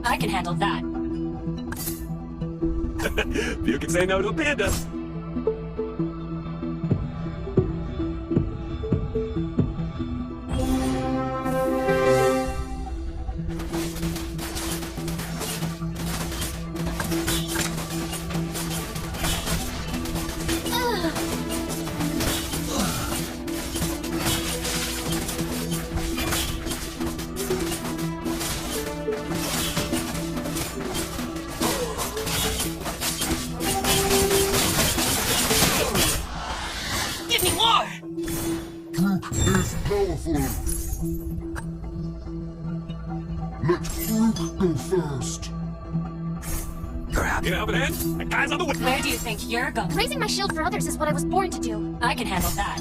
I can handle that. You can say no to a panda. Let Fruit go first. You're happy to have an end? The guy's on the way. Where do you think you're going? Raising my shield for others is what I was born to do. I can handle that.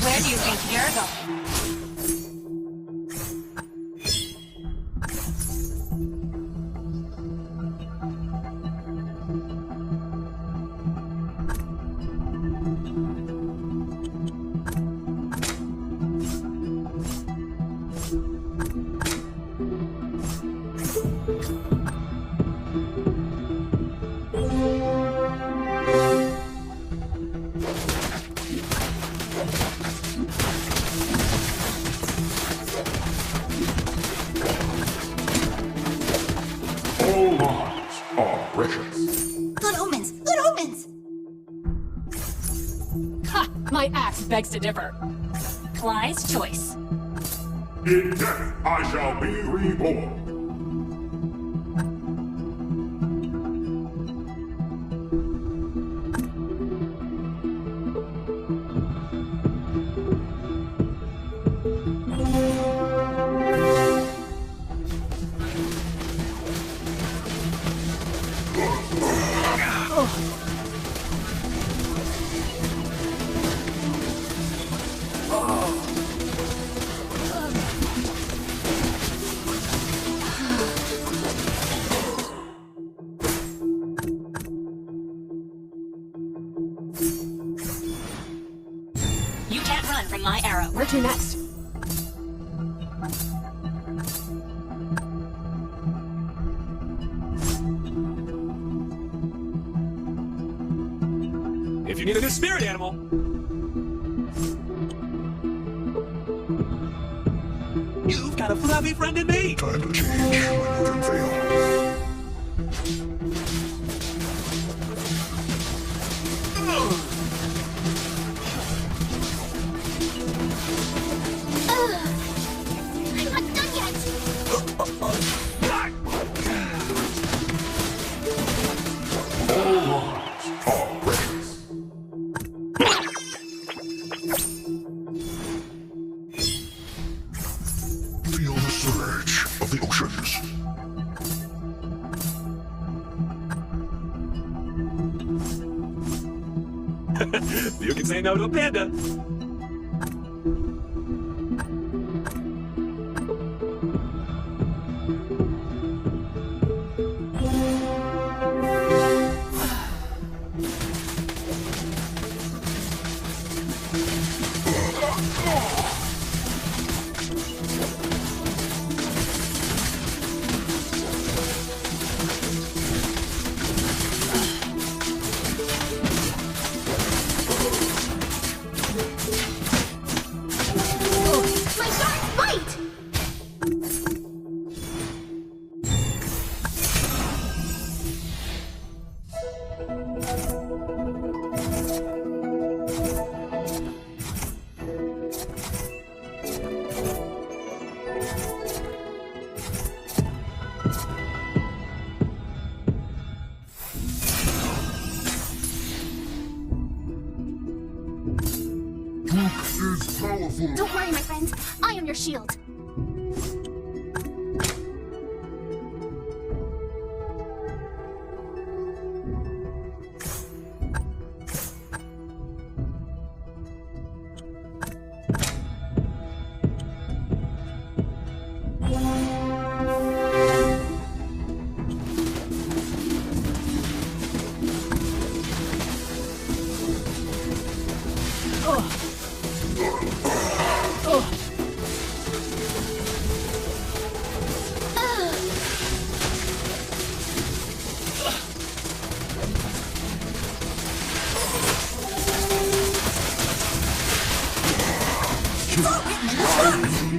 Where do you think you're going? All lives are precious. Good omens! Good omens! Ha! My axe begs to differ. Clyde's choice. In death I shall be reborn. You can't run from my arrow. Where to next? If you need a new spirit animal. You've got a fluffy friend in me. Time to change when you can fail. I'm not done yet! All lives are precious. Feel the surge of the oceans. You can say no to a panda. is powerful. Don't worry, my friend. I am your shield.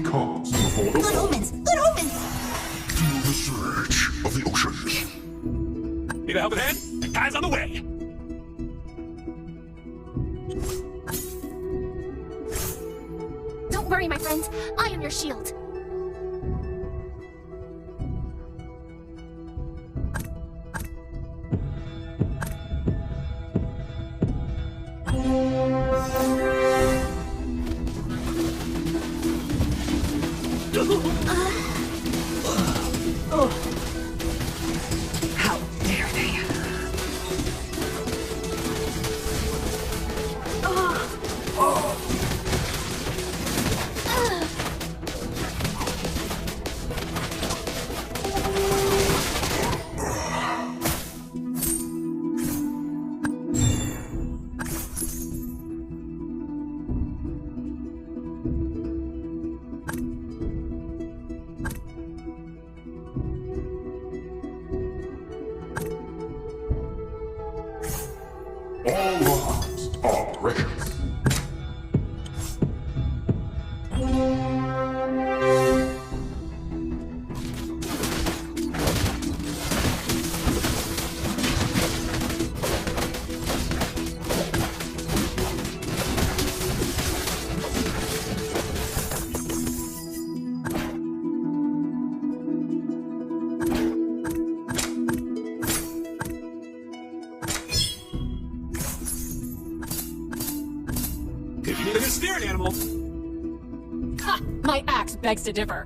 Comes before the Good omens! Good omens! feel the surge of the oceans. Need a helping hand? The guy's on the way. Don't worry, my friend. I am your shield. How dare they? All lives are precious. If you need a new steering animal, Ha! My axe begs to differ.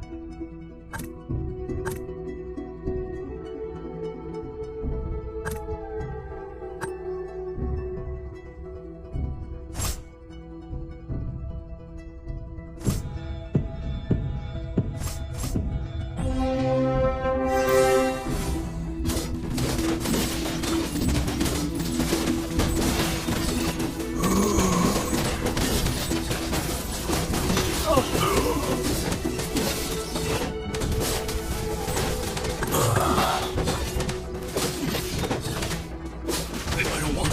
I don't want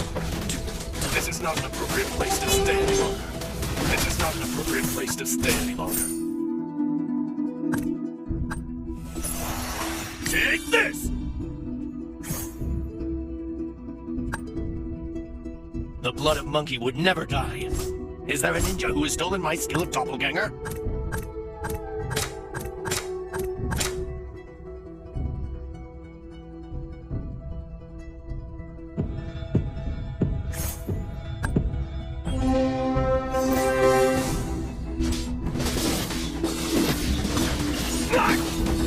to. This is not an appropriate place to stay any longer. This is not an appropriate place to stay any longer. Take this! The blood of monkey would never die. Is there a ninja who has stolen my skill of doppelganger?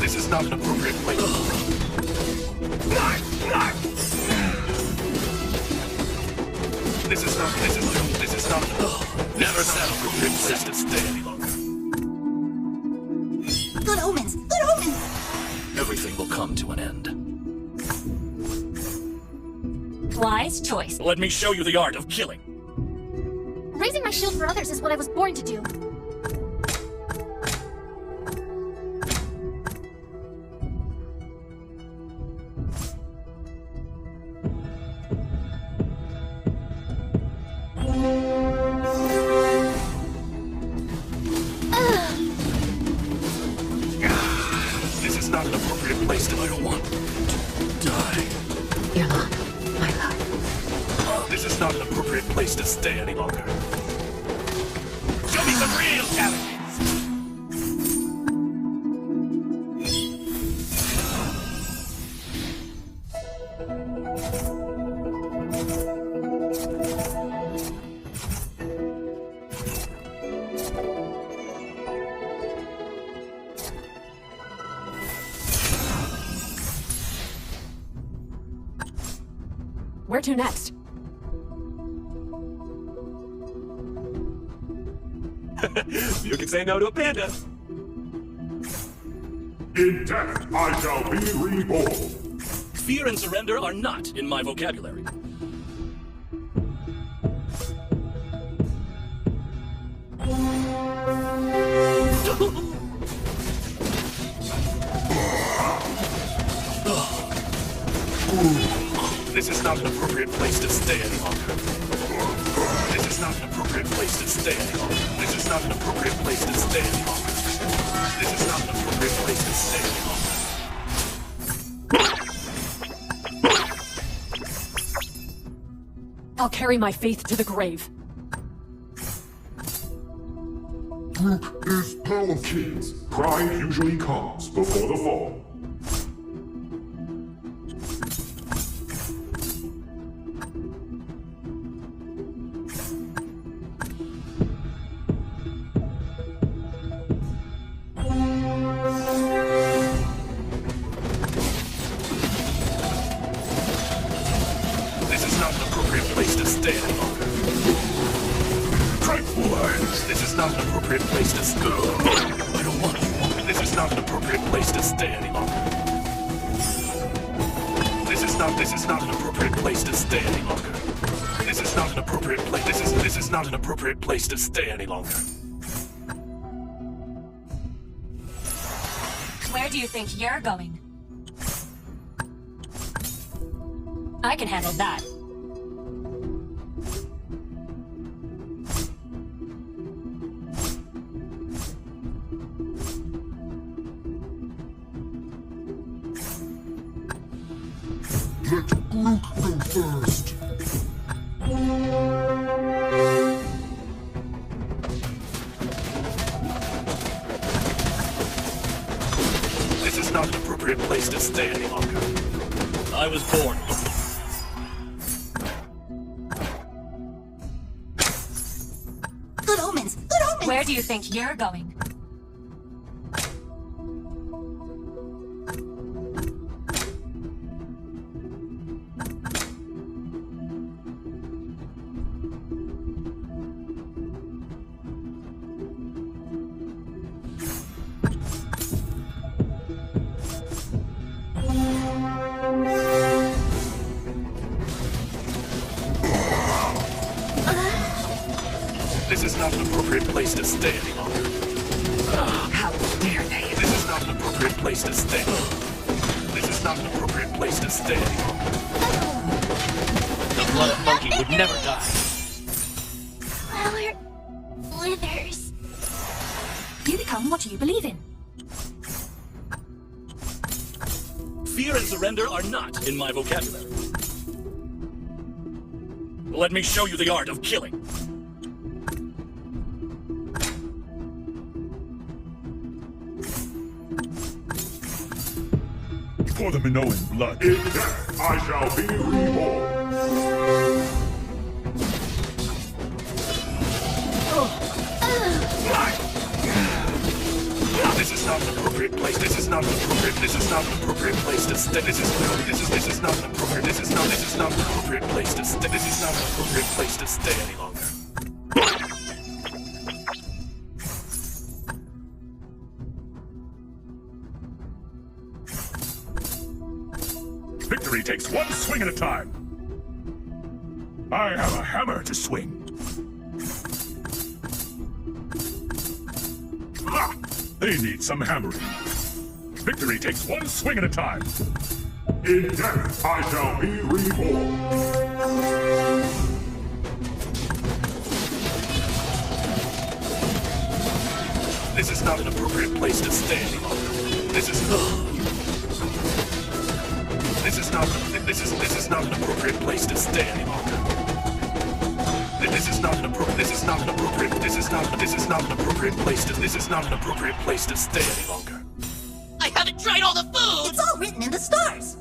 This is not an appropriate place. This is not, never said appropriate place to stay any longer. Good omens! Good omens! Everything will come to an end. Wise choice. Let me show you the art of killing. Raising my shield for others is what I was born to do. This is not an appropriate place to. I don't want to die. You're not my love. This is not an appropriate place to stay any longer. Show me some real challenges. Where to next? You can say no to a panda. In death, I shall be reborn. Fear and surrender are not in my vocabulary. This is not an appropriate place to stay any longer. This is not an appropriate place to stay any longer. This is not an appropriate place to stay any longer. This is not an appropriate place to stay any longer. I'll carry my faith to the grave. Group is power kids. Pride usually comes before the fall. This is not an appropriate place to stay any longer. Tranquilize. This is not an appropriate place to stay. I don't want you. This is not an appropriate place to stay any longer. This is not an appropriate place to stay any longer. This is not an appropriate place. This is not an appropriate place to stay any longer. Where do you think you're going? I can handle that. Let group go first. This is not an appropriate place to stay any longer. I was born. Good omens! Good omens! Where do you think you're going? This is not an appropriate place to stay any longer. How dare they? This is not an appropriate place to stay. This is not an appropriate place to stay any longer. The blood monkey would never die. Flower withers. You become what you believe in. Fear and surrender are not in my vocabulary. Let me show you the art of killing. For the Minoan blood. In death, I shall be reborn. This is not an appropriate place. This is not an appropriate. This is not an appropriate place to stay. This is not an appropriate. This is not an appropriate place to stay. This is not an appropriate place to stay any longer. Victory takes one swing at a time. I have a hammer to swing. Ha! They need some hammering. Victory takes one swing at a time. In death, I shall be reborn. This is not an appropriate place to stay any longer. This is not an appropriate place to stay any longer. This is not an appropriate place to stay any longer. I haven't tried all the food! It's all written in the stars!